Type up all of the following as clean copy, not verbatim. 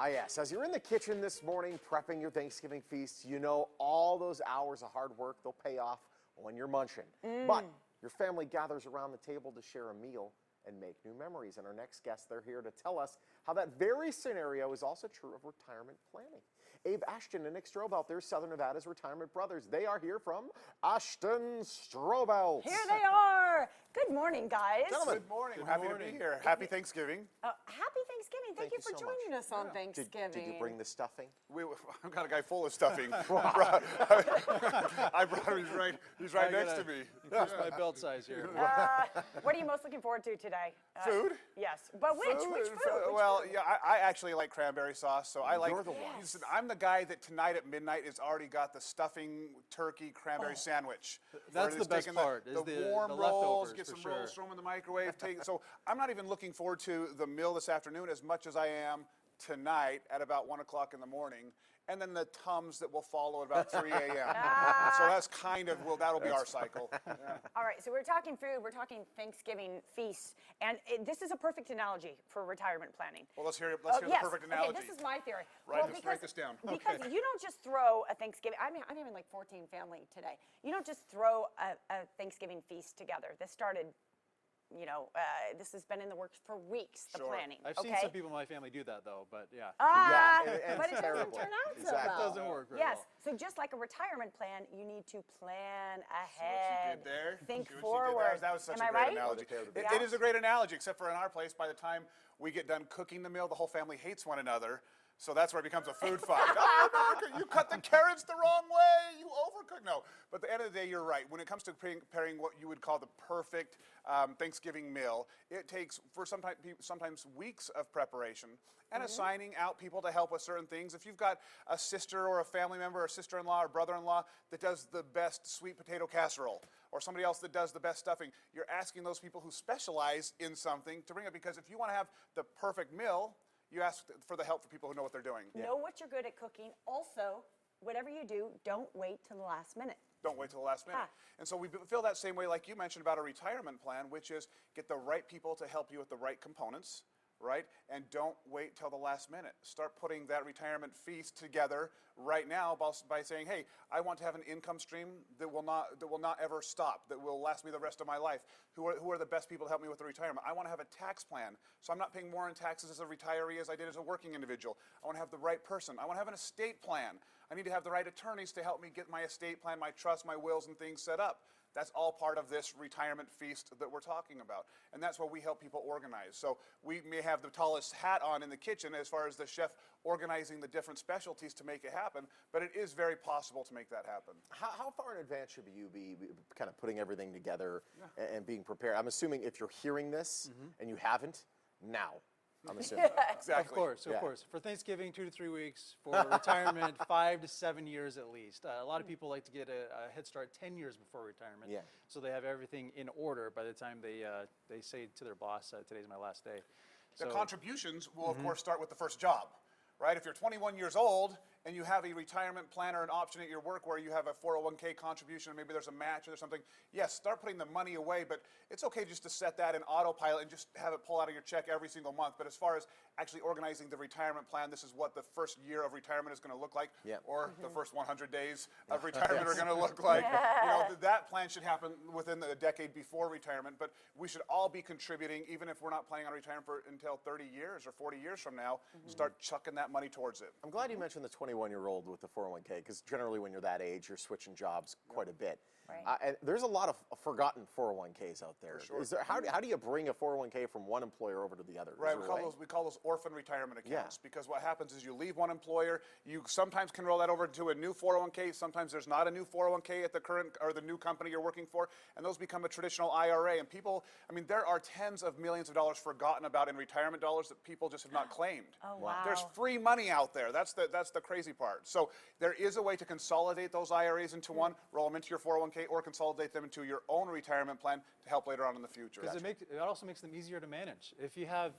Ah, yes. As you're in the kitchen this morning prepping your Thanksgiving feast, you know all those hours of hard work, they'll pay off when you're munching. But your family gathers around the table to share a meal and make new memories. And our next guests, they're here to tell us how that very scenario is also true of retirement planning. Abe Ashton and Nick Strobelt, they're Southern Nevada's retirement brothers. They are here from Ashton, Strobelt. Here they are. Good morning, guys. Gentlemen. Good morning. Happy to be here. Happy Thanksgiving. Happy Thanksgiving. Thank you for so joining much. us on Thanksgiving. Did you bring the stuffing? I've got a guy full of stuffing. I brought him. He's right next to me. Increase my belt size here. What are you most looking forward to today? Food. Yes, but which food? Which Well, food? yeah, I actually like cranberry sauce, so I like. You're the one. Listen, I'm the guy that tonight at midnight has already got the stuffing turkey cranberry sandwich. That's Where it's the best taking part, The, is the warm rolls, leftovers, get for some sure. rolls, throw them in the microwave. So I'm not even looking forward to the meal this afternoon as much as I am tonight at about 1 o'clock in the morning, and then the Tums that will follow at about 3 a.m. So that's kind of, that'll be our cycle. Yeah. All right, so we're talking food, we're talking Thanksgiving feasts, and this is a perfect analogy for retirement planning. Well, let's hear the Yes. perfect analogy. Okay, this is my theory. Write this down. Because you don't just throw a Thanksgiving, I'm having like 14 family today. You don't just throw a Thanksgiving feast together. This started, this has been in the works for weeks, the Sure. planning. I've seen some people in my family do that, though, but yeah. and But it doesn't terrible. turn out so Exactly. well. It doesn't work very Yes, well. so just like a retirement plan, you need to plan See what ahead. you did there? Think See what you did forward. there? That was such Am a I great right? analogy. Yeah. It is a great analogy, except for in our place, by the time we get done cooking the meal, the whole family hates one another. So that's where it becomes a food fight. Oh, you cut the carrots the wrong way. You overcook. No, but at the end of the day, you're right. When it comes to preparing what you would call the perfect Thanksgiving meal, it takes for sometimes weeks of preparation and assigning out people to help with certain things. If you've got a sister or a family member or sister-in-law or brother-in-law that does the best sweet potato casserole, or somebody else that does the best stuffing, you're asking those people who specialize in something to bring it, because if you want to have the perfect meal, you ask for the help for people who know what they're doing. Know what you're good at cooking. Also, whatever you do, don't wait till the last minute. Don't wait till the last minute. And so we feel that same way, like you mentioned about a retirement plan, which is get the right people to help you with the right components, right? And don't wait till the last minute. Start putting that retirement feast together right now by saying, hey, I want to have an income stream that will not ever stop, that will last me the rest of my life. Who are the best people to help me with the retirement? I want to have a tax plan, so I'm not paying more in taxes as a retiree as I did as a working individual. I want to have the right person. I want to have an estate plan. I need to have the right attorneys to help me get my estate plan, my trust, my wills, and things set up. That's all part of this retirement feast that we're talking about. And that's where we help people organize. So we may have the tallest hat on in the kitchen as far as the chef organizing the different specialties to make it happen, but it is very possible to make that happen. How far in advance should you be kind of putting everything together and being prepared? I'm assuming if you're hearing this and you haven't, now. I'm assuming. Exactly. Of course. For Thanksgiving, 2 to 3 weeks. For retirement, 5 to 7 years at least. A lot of people like to get a head start 10 years before retirement, so they have everything in order by the time they say to their boss, today's my last day. The contributions will, of course, start with the first job, right? If you're 21 years old and you have a retirement plan or an option at your work where you have a 401k contribution, maybe there's a match or something, yes, start putting the money away, but it's okay just to set that in autopilot and just have it pull out of your check every single month. But as far as actually organizing the retirement plan, this is what the first year of retirement is going to look like, or the first 100 days of retirement are going to look like. That plan should happen within the decade before retirement, but we should all be contributing, even if we're not planning on retiring until 30 years or 40 years from now. Start chucking that money towards it. I'm glad you mentioned the 21-year-old with the 401k, because generally when you're that age, you're switching jobs quite a bit. Right. And there's a lot of forgotten 401ks out there. For sure. Is there how do you bring a 401k from one employer over to the other? Right, we call those orphan retirement accounts, because what happens is you leave one employer, you sometimes can roll that over to a new 401k, sometimes there's not a new 401k at the current or the new company you're working for, and those become a traditional IRA. And people, there are tens of millions of dollars forgotten about in retirement dollars that people just have not claimed. Oh, wow. There's free money out there. That's the crazy part. So there is a way to consolidate those IRAs into one, roll them into your 401k, or consolidate them into your own retirement plan to help later on in the future. Because it also makes them easier to manage. If you have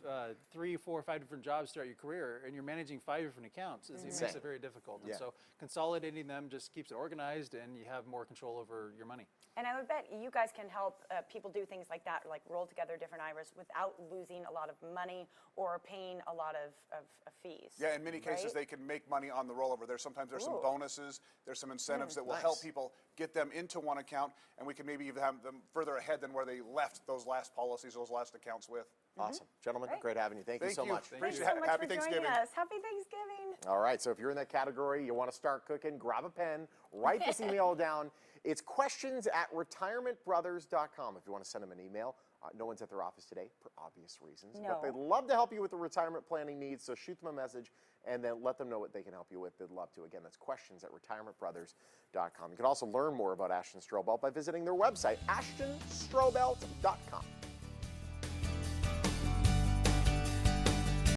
3, 4, 5 different jobs throughout your career and you're managing 5 different accounts, it makes it very difficult. And so consolidating them just keeps it organized, and you have more control over your money. And I would bet you guys can help people do things like that, like roll together different IRAs without losing a lot of money or paying a lot of fees. Yeah, Yeah, in many cases, right? they can make money on the rollover. There's some Ooh. bonuses, there's some incentives that will Nice. help people get them into one account, and we can maybe even have them further ahead than where they left those last policies, those last accounts with. Awesome. Gentlemen, Great. great having you. Thank you so much. Appreciate Thanks it. so much Happy for Thanksgiving. joining us. Happy Thanksgiving. All right, so if you're in that category, you want to start cooking, grab a pen, write this email down. It's questions@retirementbrothers.com if you want to send them an email. No one's at their office today for obvious reasons, but No. they'd love to help you with the retirement planning needs, so shoot them a message and then let them know what they can help you with. They'd love to. Again, that's questions@retirementbrothers.com. You can also learn more about Ashton Strobelt by visiting their website, ashtonstrobelt.com.